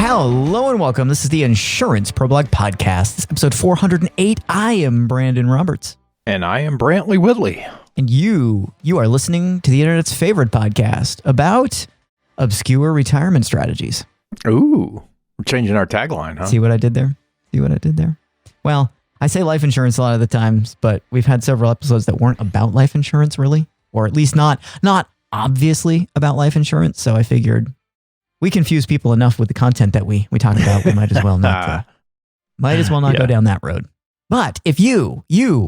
Hello and welcome. This is the Insurance Pro Blog Podcast. This is episode 408. I am Brandon Roberts. And I am Brantley Whitley. And you are listening to the internet's favorite podcast about obscure retirement strategies. Ooh, we're changing our tagline, huh? See what I did there? Well, I say life insurance a lot of the times, but we've had several episodes that weren't about life insurance really, or at least not obviously about life insurance. So I figured we confuse people enough with the content that we talk about. We might as well not go down that road. But if you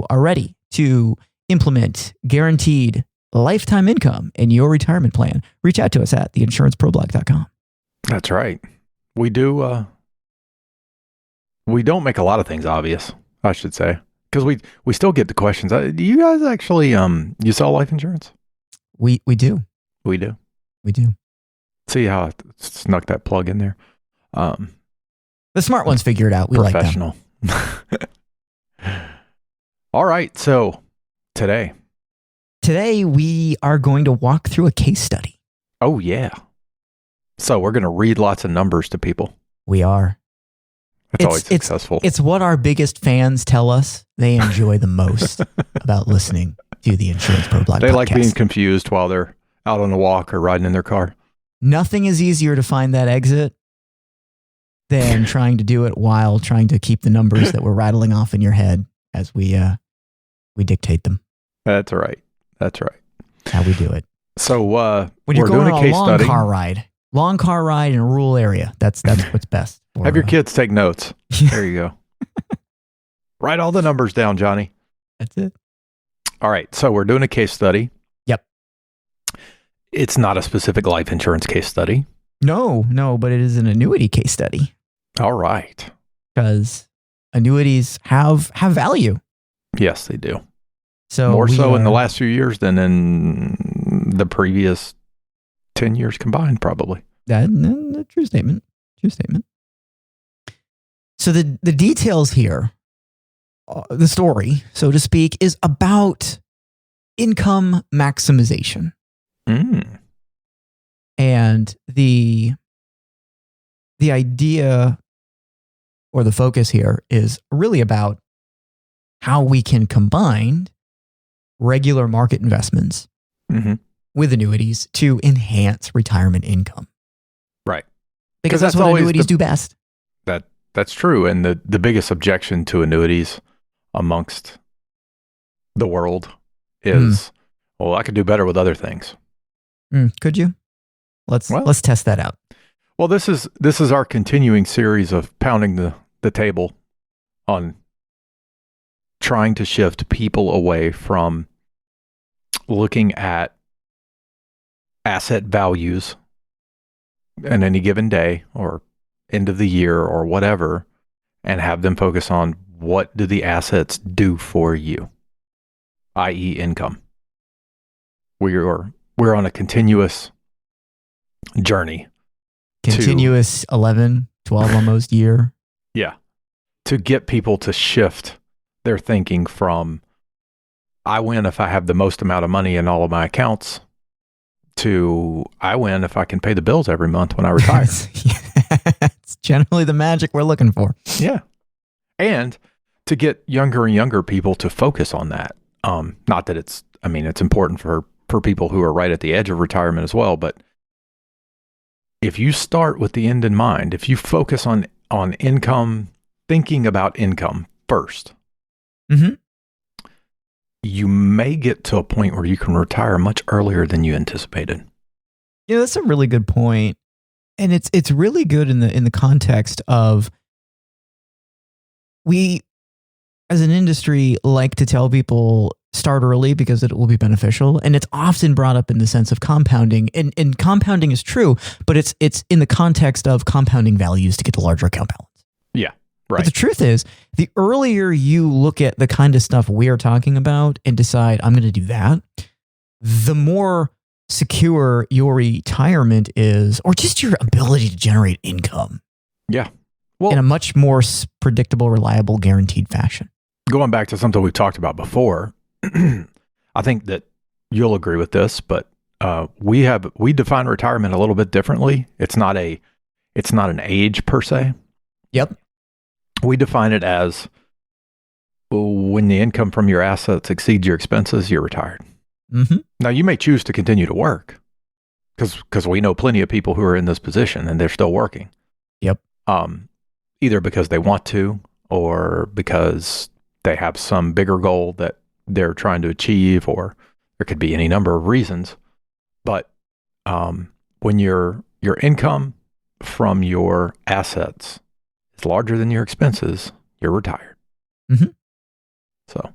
are ready to implement guaranteed lifetime income in your retirement plan, reach out to us at theinsuranceproblog.com. That's right. We do. We don't make a lot of things obvious, I should say, because we still get the questions. Do you guys actually you sell life insurance? We do. We do. See how I snuck that plug in there. The smart ones figure it out. We professional. Like them. All right. So today we are going to walk through a case study. Oh yeah. So we're going to read lots of numbers to people. We are. It's always successful. It's what our biggest fans tell us they enjoy the most about listening to the Insurance Pro Blog Podcast. They like being confused while they're out on a walk or riding in their car. Nothing is easier to find that exit than trying to do it while trying to keep the numbers that we're rattling off in your head as we dictate them. That's right. How we do it. So when you're we're going doing on a case a long car ride in a rural area, that's what's best. Have your kids take notes. There you go. Write all the numbers down, Johnny. That's it. All right. So we're doing a case study. Yep. It's not a specific life insurance case study. No, but it is an annuity case study. All right. Because annuities have value. Yes, they do. So more so in the last few years than in the previous 10 years combined, probably. True statement. So the details here, the story, so to speak, is about income maximization. And the idea or the focus here is really about how we can combine regular market investments with annuities to enhance retirement income. Right. Because that's what annuities do best. That's true. And the biggest objection to annuities amongst the world is, well, I could do better with other things. Could you? Let's test that out. Well, this is our continuing series of pounding the table on trying to shift people away from looking at asset values in any given day or end of the year or whatever, and have them focus on what do the assets do for you, i.e. income. We're on a continuous journey. 11, 12 almost year. Yeah. To get people to shift their thinking from I win if I have the most amount of money in all of my accounts to I win if I can pay the bills every month when I retire. It's generally the magic we're looking for. Yeah. And to get younger and younger people to focus on that. Not that it's important for people who are right at the edge of retirement as well, but if you start with the end in mind, if you focus on income, thinking about income first, you may get to a point where you can retire much earlier than you anticipated. Yeah, that's a really good point. And it's really good in the context of we as an industry like to tell people start early because it will be beneficial. And it's often brought up in the sense of compounding. And compounding is true, but it's in the context of compounding values to get the larger account balance. Yeah, right. But the truth is, the earlier you look at the kind of stuff we are talking about and decide, I'm going to do that, the more secure your retirement is, or just your ability to generate income. Yeah. Well, in a much more predictable, reliable, guaranteed fashion. Going back to something we've talked about before, I think that you'll agree with this, but we define retirement a little bit differently. It's not it's not an age per se. Yep. We define it as when the income from your assets exceeds your expenses, you're retired. Mm-hmm. Now, you may choose to continue to work because we know plenty of people who are in this position and they're still working. Yep. Either because they want to or because they have some bigger goal that they're trying to achieve, or there could be any number of reasons. But when your income from your assets is larger than your expenses, you're retired. Mm-hmm. So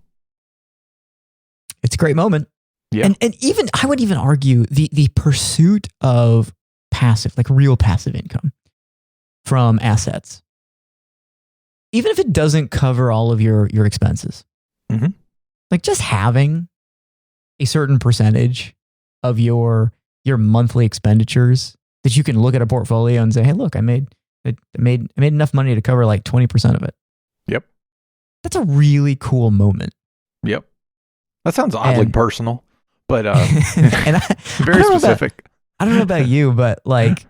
it's a great moment. Yeah. And even, I would even argue the pursuit of passive, like real passive income from assets, even if it doesn't cover all of your expenses, mm-hmm. like just having a certain percentage of your monthly expenditures that you can look at a portfolio and say, hey, look, I made enough money to cover like 20% of it. Yep. That's a really cool moment. Yep. That sounds oddly personal, but and very specific. I don't know about you, but like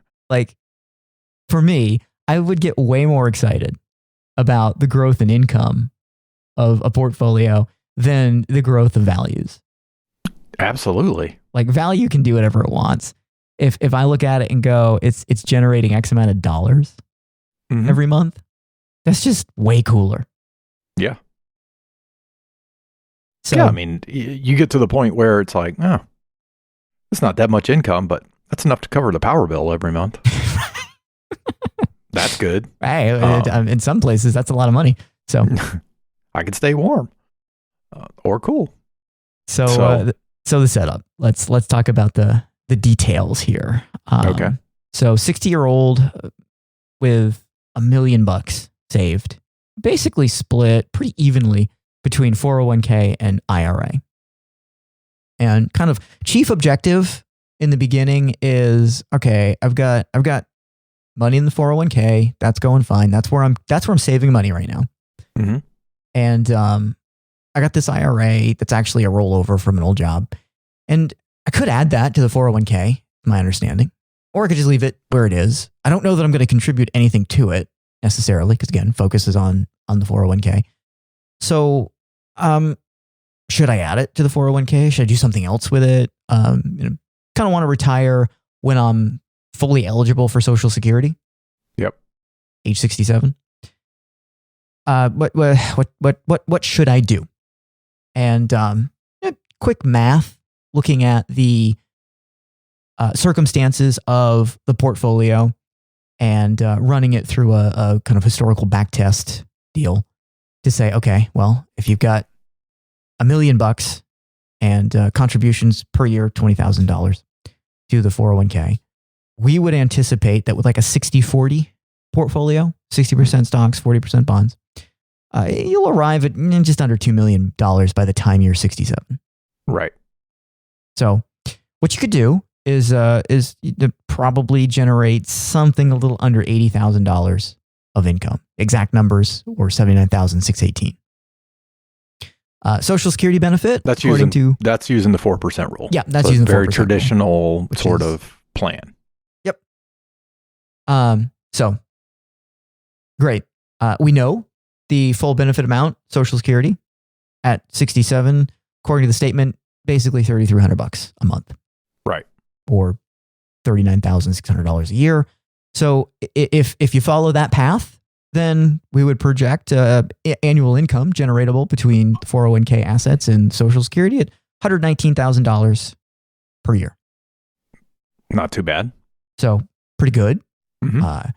for me, I would get way more excited about the growth in income of a portfolio than the growth of values. Absolutely. Like value can do whatever it wants. If I look at it and go, it's generating X amount of dollars mm-hmm. every month, that's just way cooler. Yeah. So, yeah, I mean, you get to the point where it's like, oh, it's not that much income, but that's enough to cover the power bill every month. That's good. Hey, in some places, that's a lot of money. So I could stay warm or cool. So the setup. Let's talk about the details here. Okay. So 60-year-old with $1 million saved, basically split pretty evenly between 401k and IRA. And kind of chief objective in the beginning is, okay, I've got money in the 401k. That's going fine. That's where I'm saving money right now. Mm-hmm. And I got this IRA that's actually a rollover from an old job. And I could add that to the 401k, my understanding, or I could just leave it where it is. I don't know that I'm going to contribute anything to it necessarily, because again, focus is on the 401k. So, should I add it to the 401k? Should I do something else with it? Kind of want to retire when I'm fully eligible for Social Security. Yep. Age 67. What should I do? And quick math, looking at the circumstances of the portfolio and running it through a kind of historical backtest deal to say, okay, well, if you've got $1 million and contributions per year, $20,000 to the 401k, we would anticipate that with like a 60-40 portfolio, 60% stocks, 40% bonds, you'll arrive at just under $2 million by the time you're 67. Right. So what you could do is to probably generate something a little under $80,000 of income. Exact numbers were $79,618. Social Security benefit, that's using the 4% rule. Yeah, that's so using the 4% very rule, traditional sort of plan. Yep. So great. We know the full benefit amount, Social Security, at 67, according to the statement, basically $3,300 a month. Right. Or $39,600 a year. So if you follow that path, then we would project annual income generatable between 401k assets and Social Security at $119,000 per year. Not too bad. So pretty good. Mm-hmm.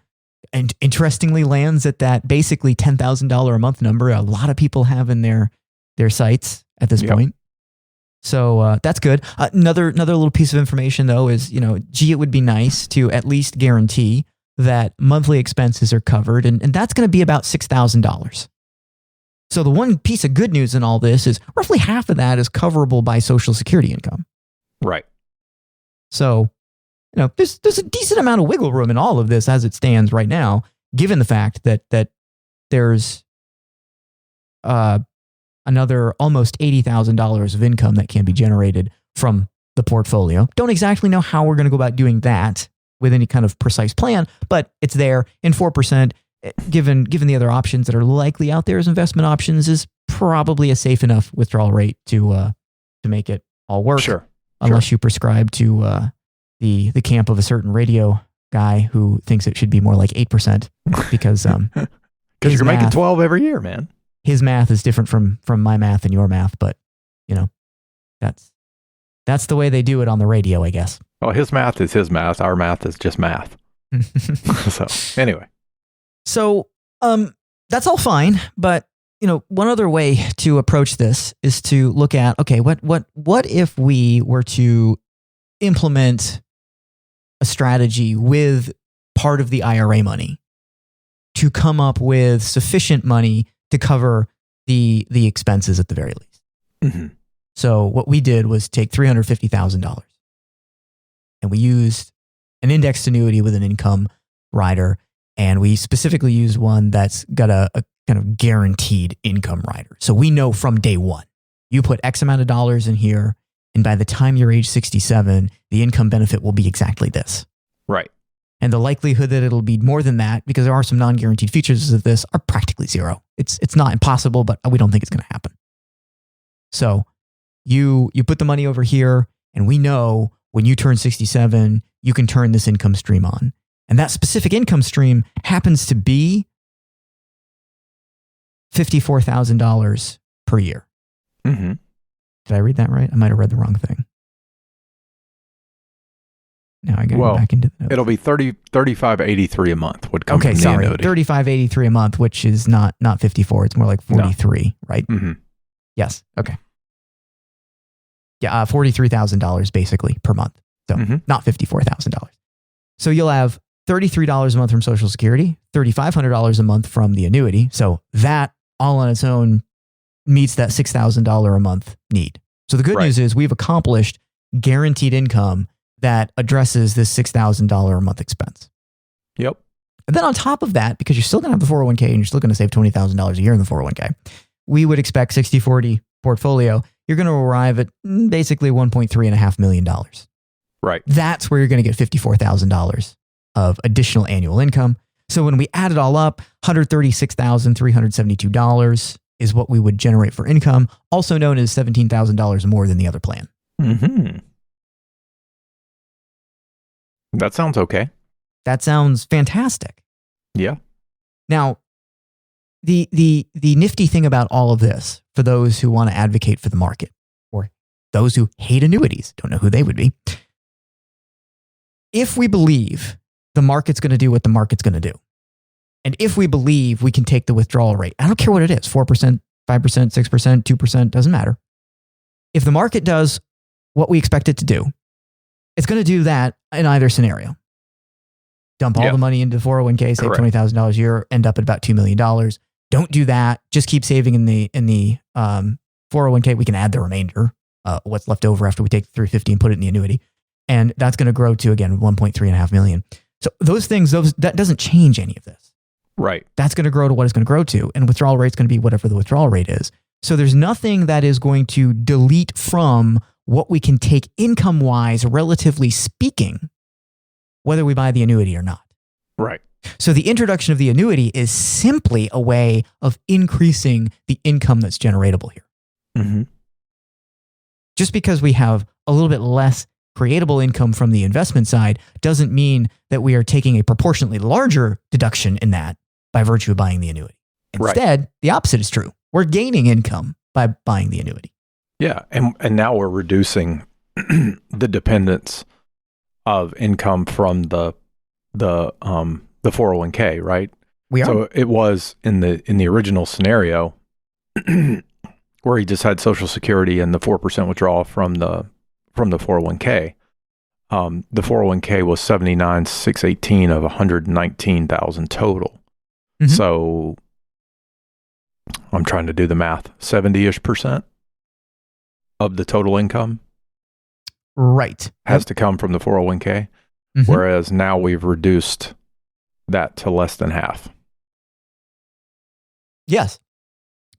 And interestingly lands at that basically $10,000 a month number a lot of people have in their sights at this point. So that's good. Another little piece of information though is, it would be nice to at least guarantee that monthly expenses are covered, and that's going to be about $6,000. So the one piece of good news in all this is roughly half of that is coverable by Social Security income. Right. So, there's a decent amount of wiggle room in all of this as it stands right now, given the fact that there's another almost $80,000 of income that can be generated from the portfolio. Don't exactly know how we're going to go about doing that with any kind of precise plan, but it's there. And 4%, given the other options that are likely out there as investment options, is probably a safe enough withdrawal rate to make it all work. Sure. Unless you prescribe to the camp of a certain radio guy who thinks it should be more like 8%, because you're making 12 every year, man. His math is different from my math and your math, but that's the way they do it on the radio, I guess. Well, his math is his math. Our math is just math. So anyway. So that's all fine, but one other way to approach this is to look at, okay, what if we were to implement a strategy with part of the IRA money to come up with sufficient money to cover the expenses at the very least. Mm-hmm. So what we did was take $350,000 and we used an indexed annuity with an income rider, and we specifically used one that's got a kind of guaranteed income rider. So we know from day one, you put X amount of dollars in here, and by the time you're age 67, the income benefit will be exactly this. Right. And the likelihood that it'll be more than that, because there are some non-guaranteed features of this, are practically zero. It's not impossible, but we don't think it's going to happen. So you put the money over here, and we know when you turn 67, you can turn this income stream on. And that specific income stream happens to be $54,000 per year. Mm-hmm. Did I read that right? I might have read the wrong thing. Now I got to go back into the notes. It'll be $35.83 a month would come from the annuity. $35.83 a month, which is not 54. It's more like 43, right? Mm-hmm. Yes. Okay. Yeah, $43,000 basically per month. So not $54,000. So you'll have $33 a month from Social Security, $3,500 a month from the annuity. So that all on its own meets that $6,000 a month need. So the good news is we've accomplished guaranteed income that addresses this $6,000 a month expense. Yep. And then on top of that, because you're still going to have the 401k and you're still going to save $20,000 a year in the 401k, we would expect 60-40 portfolio. You're going to arrive at basically $1.3.5 million. Right. That's where you're going to get $54,000 of additional annual income. So when we add it all up, $136,372 is what we would generate for income, also known as $17,000 more than the other plan. Mm-hmm. That sounds okay. That sounds fantastic. Yeah. Now, the nifty thing about all of this, for those who want to advocate for the market, or those who hate annuities, don't know who they would be. If we believe the market's going to do what the market's going to do, and if we believe we can take the withdrawal rate, I don't care what it is, 4%, 5%, 6%, 2%, doesn't matter. If the market does what we expect it to do, it's going to do that in either scenario. Dump all the money into 401k, save $20,000 a year, end up at about $2 million. Don't do that. Just keep saving in the 401k. We can add the remainder, what's left over after we take the $350 and put it in the annuity. And that's going to grow to, again, $1.3.5 million. So those things, that doesn't change any of this. Right. That's going to grow to what it's going to grow to. And withdrawal rate's going to be whatever the withdrawal rate is. So there's nothing that is going to delete from what we can take income-wise, relatively speaking, whether we buy the annuity or not. Right. So the introduction of the annuity is simply a way of increasing the income that's generatable here. Mm-hmm. Just because we have a little bit less creatable income from the investment side doesn't mean that we are taking a proportionately larger deduction in that by virtue of buying the annuity. Instead, the opposite is true. We're gaining income by buying the annuity. Yeah, and now we're reducing the dependence of income from the 401k, right? We are. So it was in the original scenario where he just had Social Security and the 4% withdrawal from the 401k. The 401k was 79,618 of 119,000 total. Mm-hmm. So I'm trying to do the math. 70-ish% of the total income, right, has to come from the 401k. Mm-hmm. Whereas now we've reduced that to less than half. Yes.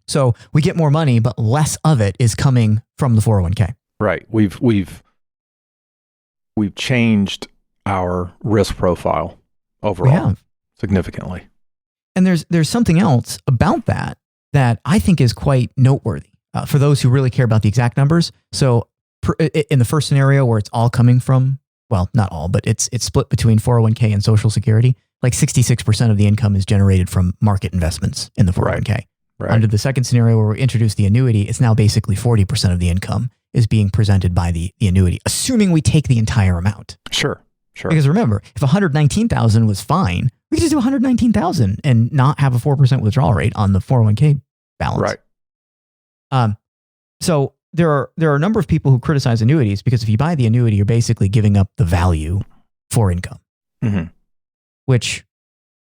So we get more money, but less of it is coming from the 401k. Right. We've changed our risk profile We overall have. significantly. And there's something else about that I think is quite noteworthy for those who really care about the exact numbers. So in the first scenario where it's all coming from, well, not all, but it's split between 401k and Social Security, like 66% of the income is generated from market investments in the 401k. Right. Under the second scenario where we introduce the annuity, it's now basically 40% of the income is being presented by the annuity, assuming we take the entire amount. Sure. Because remember, if 119,000 was fine, we could just do 119,000 and not have a 4% withdrawal rate on the 401k balance. Right. So there are a number of people who criticize annuities because if you buy the annuity, you're basically giving up the value for income, which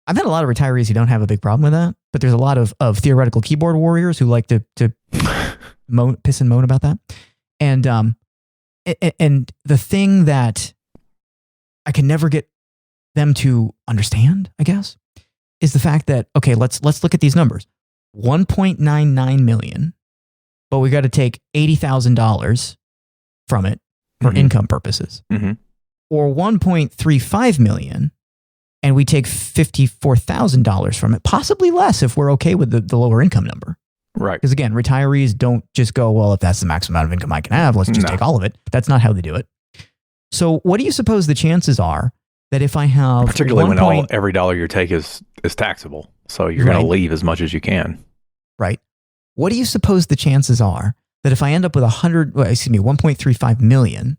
I've had a lot of retirees who don't have a big problem with that, but there's a lot of theoretical keyboard warriors who like to piss and moan about that. And the thing that I can never get them to understand, I guess, is the fact that, okay, let's look at these numbers. 1.99 million, but we got to take $80,000 from it for income purposes. Or 1.35 million, and we take $54,000 from it, possibly less if we're okay with the lower income number. Right. Because again, retirees don't just go, well, if that's the maximum amount of income I can have, let's just take all of it. That's not how they do it. So what do you suppose the chances are that if I have particularly when every dollar you take is taxable, so you're going to leave as much as you can. Right. What do you suppose the chances are that if I end up with 1.35 million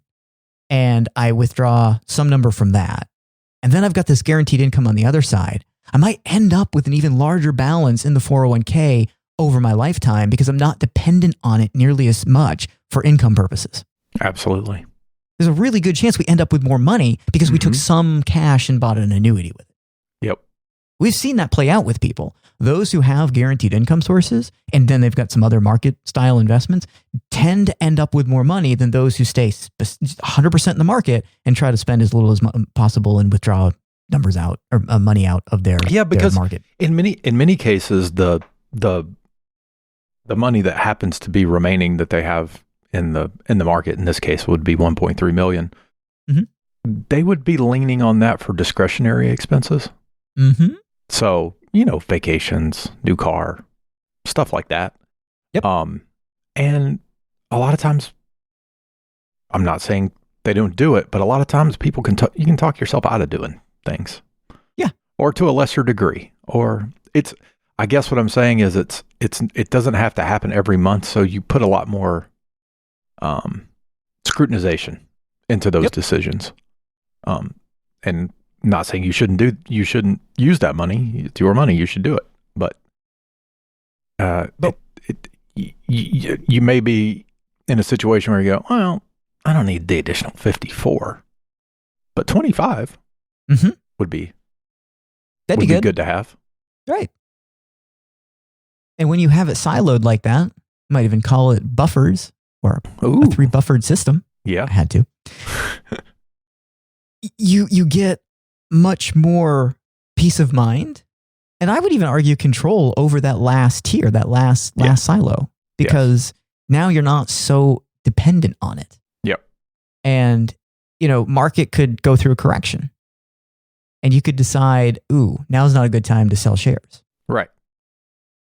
and I withdraw some number from that, and then I've got this guaranteed income on the other side, I might end up with an even larger balance in the 401k over my lifetime because I'm not dependent on it nearly as much for income purposes. Absolutely. There's a really good chance we end up with more money because we took some cash and bought an annuity with it. Yep. We've seen that play out with people. Those who have guaranteed income sources and then they've got some other market style investments tend to end up with more money than those who stay 100% in the market and try to spend as little as possible and withdraw numbers out or money out of their market. In many cases, the money that happens to be remaining that they have in the market in this case would be 1.3 million. They would be leaning on that for discretionary expenses. So, vacations, new car, stuff like that. Yep. And a lot of times, I'm not saying they don't do it, but a lot of times people you can talk yourself out of doing things. Yeah. Or to a lesser degree. Or I guess what I'm saying is it doesn't have to happen every month. So you put a lot more scrutinization into those decisions. And not saying you shouldn't use that money. It's your money. You should do it. But you may be in a situation where you go, well, I don't need the additional 54, but 25 would be good to have. Right. And when you have it siloed like that, you might even call it buffers or a 3 buffered system. Yeah. I had to. You get much more peace of mind. And I would even argue control over that last tier, that last silo, because now you're not so dependent on it. Yep. And, market could go through a correction and you could decide, now's not a good time to sell shares. Right.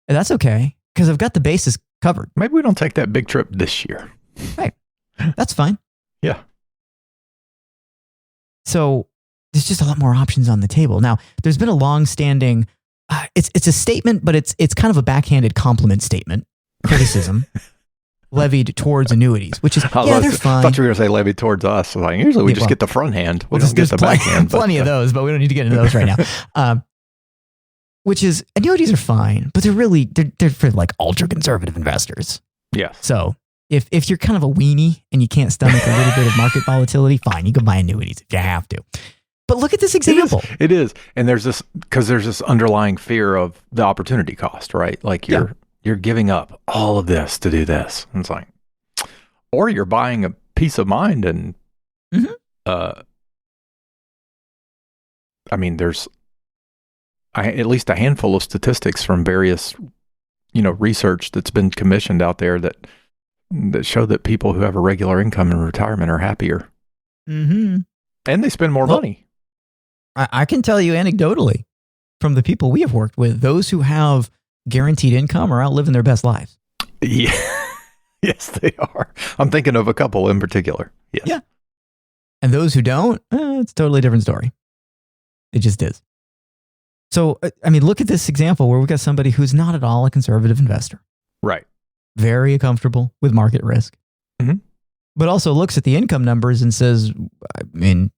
And that's okay because I've got the bases covered. Maybe we don't take that big trip this year. Right. That's fine. Yeah. So there's just a lot more options on the table. Now, there's been a long-standing, it's a statement, but it's kind of a backhanded compliment statement, criticism levied towards annuities, which is, they're fine. I thought you were going to say levied towards us. Like, usually we just get the front hand. We don't get the back hand. Plenty of those, but we don't need to get into those right now. Which is, annuities are fine, but they're for like ultra-conservative investors. Yes. So if you're kind of a weenie and you can't stomach a little bit of market volatility, fine, you can buy annuities if you have to. But look at this example. It is. And there's this underlying fear of the opportunity cost, right? Like you're giving up all of this to do this. And it's like, or you're buying a peace of mind and, there's at least a handful of statistics from various, research that's been commissioned out there that show that people who have a regular income in retirement are happier. And they spend more money. I can tell you anecdotally from the people we have worked with, those who have guaranteed income are out living their best lives. Yeah. Yes, they are. I'm thinking of a couple in particular. Yes. Yeah. And those who don't, it's a totally different story. It just is. So, I mean, look at this example where we've got somebody who's not at all a conservative investor. Right. Very comfortable with market risk. Mm-hmm. But also looks at the income numbers and says, I mean,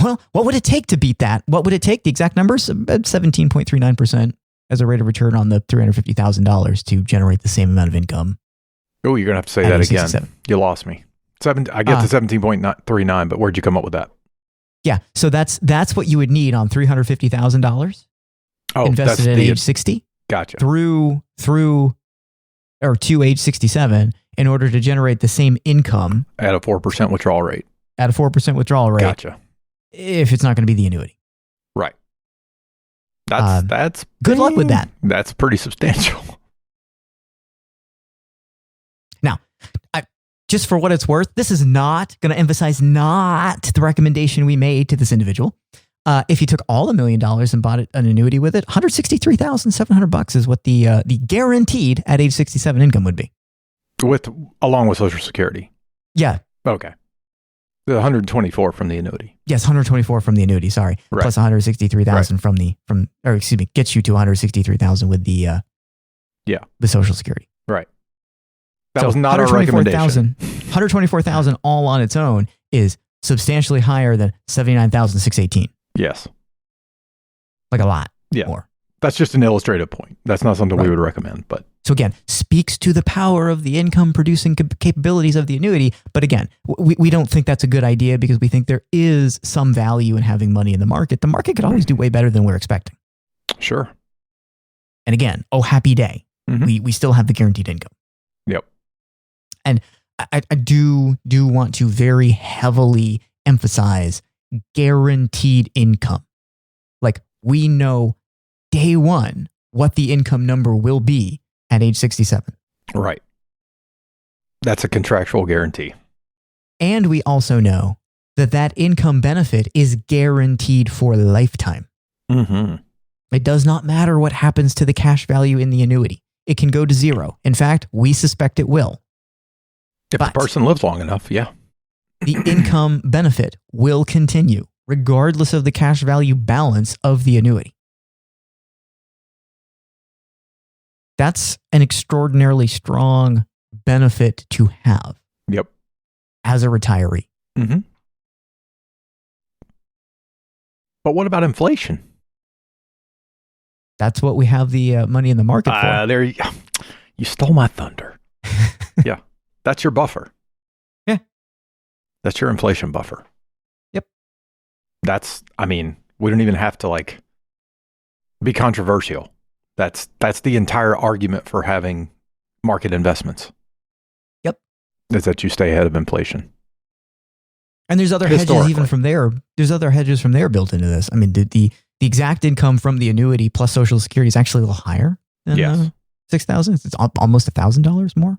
well, what would it take to beat that? What would it take? The exact numbers? 17.39% as a rate of return on the $350,000 to generate the same amount of income. Oh, you're going to have to say that again. You lost me. I get to 17.39, but where'd you come up with that? Yeah. So that's what you would need on $350,000 invested at age 60. Gotcha. Through or to age 67 in order to generate the same income at a 4% withdrawal rate. At a 4% withdrawal rate. Gotcha. If it's not going to be the annuity. Right. That's good luck with that. That's pretty substantial. Now, just for what it's worth, this is not going to emphasize not the recommendation we made to this individual. If you took all $1 million and bought an annuity with it, $163,700 is what the guaranteed at age 67 income would be. Along with Social Security. Yeah. Okay. The 124 from the annuity. Yes, 124 from the annuity. Sorry, right. Plus 163,000 right. Gets you to 163,000 with the Social Security. Right. That was not our recommendation. 124,000 all on its own is substantially higher than 79,618. Yes. Like a lot more. That's just an illustrative point. That's not something we would recommend. But so again, speaks to the power of the income producing capabilities of the annuity. But again, we don't think that's a good idea because we think there is some value in having money in the market. The market could always do way better than we're expecting. Sure. And again, happy day. Mm-hmm. We still have the guaranteed income. Yep. And I do want to very heavily emphasize guaranteed income. Like we know day one what the income number will be at age 67. Right. That's a contractual guarantee. And we also know that income benefit is guaranteed for a lifetime. Mm-hmm. It does not matter what happens to the cash value in the annuity. It can go to zero. In fact, we suspect it will. If the person lives long enough, yeah. The income benefit will continue regardless of the cash value balance of the annuity. That's an extraordinarily strong benefit to have. Yep. As a retiree. Mm-hmm. But what about inflation? That's what we have the money in the market for. There you stole my thunder. Yeah. That's your buffer. Yeah. That's your inflation buffer. Yep. We don't even have to be controversial. That's the entire argument for having market investments. Yep. Is that you stay ahead of inflation. And there's other hedges even from there. There's other hedges from there built into this. I mean, the exact income from the annuity plus Social Security is actually a little higher than $6,000. It's almost $1,000 more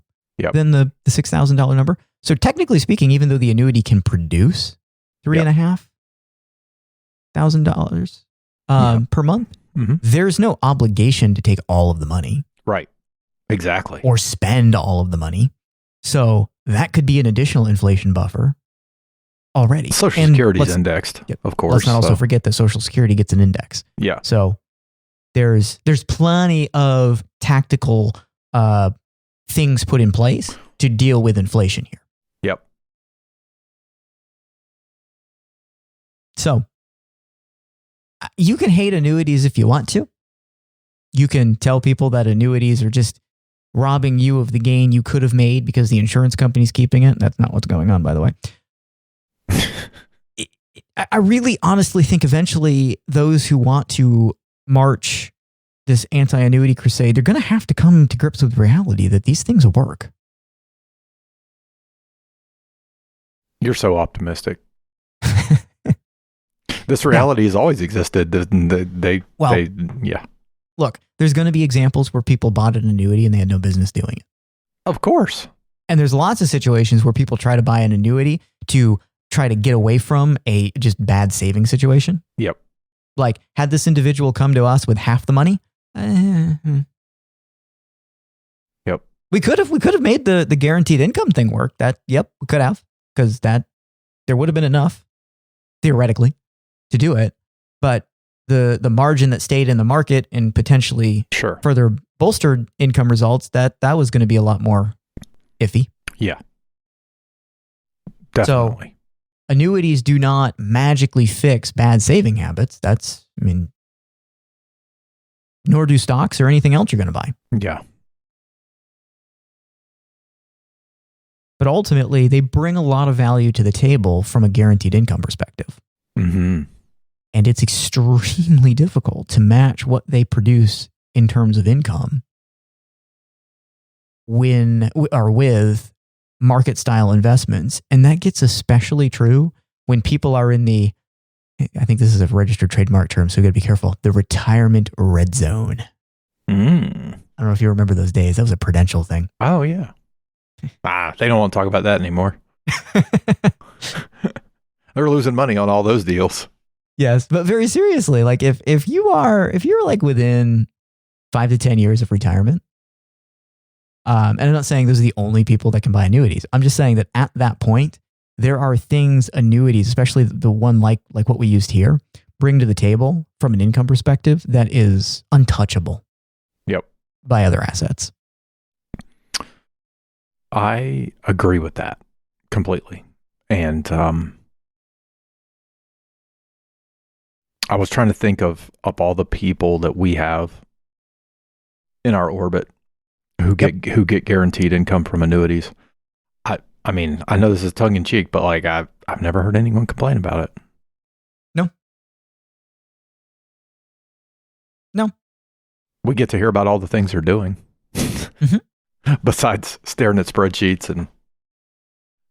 than the $6,000 number. So technically speaking, even though the annuity can produce $3,500 per month, there's no obligation to take all of the money. Right. Exactly. Or spend all of the money. So that could be an additional inflation buffer already. Social Security is indexed, of course. Let's not also forget that Social Security gets an index. Yeah. So there's plenty of tactical things put in place to deal with inflation here. Yep. So you can hate annuities if you want to. You can tell people that annuities are just robbing you of the gain you could have made because the insurance company's keeping it. That's not what's going on, by the way. I really honestly think eventually those who want to march this anti-annuity crusade, they're going to have to come to grips with reality that these things work. You're so optimistic. This reality has always existed. Look, there's going to be examples where people bought an annuity and they had no business doing it. Of course. And there's lots of situations where people try to buy an annuity to try to get away from a just bad saving situation. Yep. Like, had this individual come to us with half the money, Yep. we could have made the guaranteed income thing work. We could have, because there would have been enough theoretically to do it. But the margin that stayed in the market and potentially further bolstered income results, that was going to be a lot more iffy. Yeah. Definitely. So annuities do not magically fix bad saving habits. Nor do stocks or anything else you're going to buy. Yeah. But ultimately, they bring a lot of value to the table from a guaranteed income perspective. Mm-hmm. And it's extremely difficult to match what they produce in terms of income with market style investments. And that gets especially true when people are in I think this is a registered trademark term, so we got to be careful, the retirement red zone. I don't know if you remember those days. That was a Prudential thing. Oh, yeah. They don't want to talk about that anymore. They're losing money on all those deals. Yes, but very seriously, like if you're like within 5 to 10 years of retirement, and I'm not saying those are the only people that can buy annuities. I'm just saying that at that point, there are things annuities, especially the one like what we used here, bring to the table from an income perspective that is untouchable. Yep. By other assets. I agree with that completely. And I was trying to think of all the people that we have in our orbit who get guaranteed income from annuities. I mean, I know this is tongue in cheek, but like I've never heard anyone complain about it. No. We get to hear about all the things they're doing. Mm-hmm. Besides staring at spreadsheets and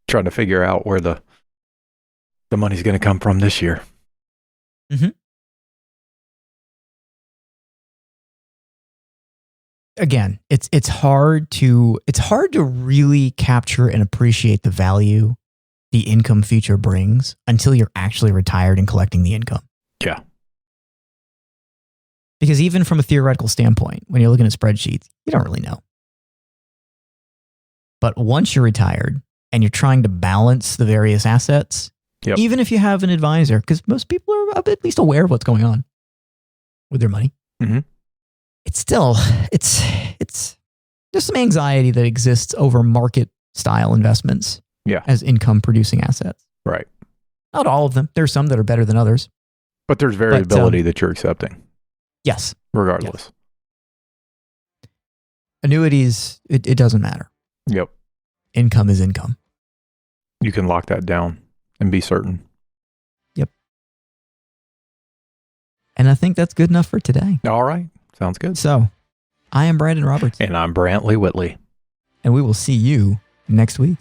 trying to figure out where the money's going to come from this year. Mm-hmm. Again, it's hard to really capture and appreciate the value the income feature brings until you're actually retired and collecting the income. Yeah. Because even from a theoretical standpoint, when you're looking at spreadsheets, you don't really know. But once you're retired and you're trying to balance the various assets, even if you have an advisor, because most people are at least aware of what's going on with their money. Mm-hmm. It's there's some anxiety that exists over market style investments as income producing assets. Right. Not all of them. There's some that are better than others. But there's variability that you're accepting. Yes. Regardless. Yes. Annuities, it doesn't matter. Yep. Income is income. You can lock that down and be certain. Yep. And I think that's good enough for today. All right. Sounds good. So, I am Brandon Roberts. And I'm Brantley Whitley. And we will see you next week.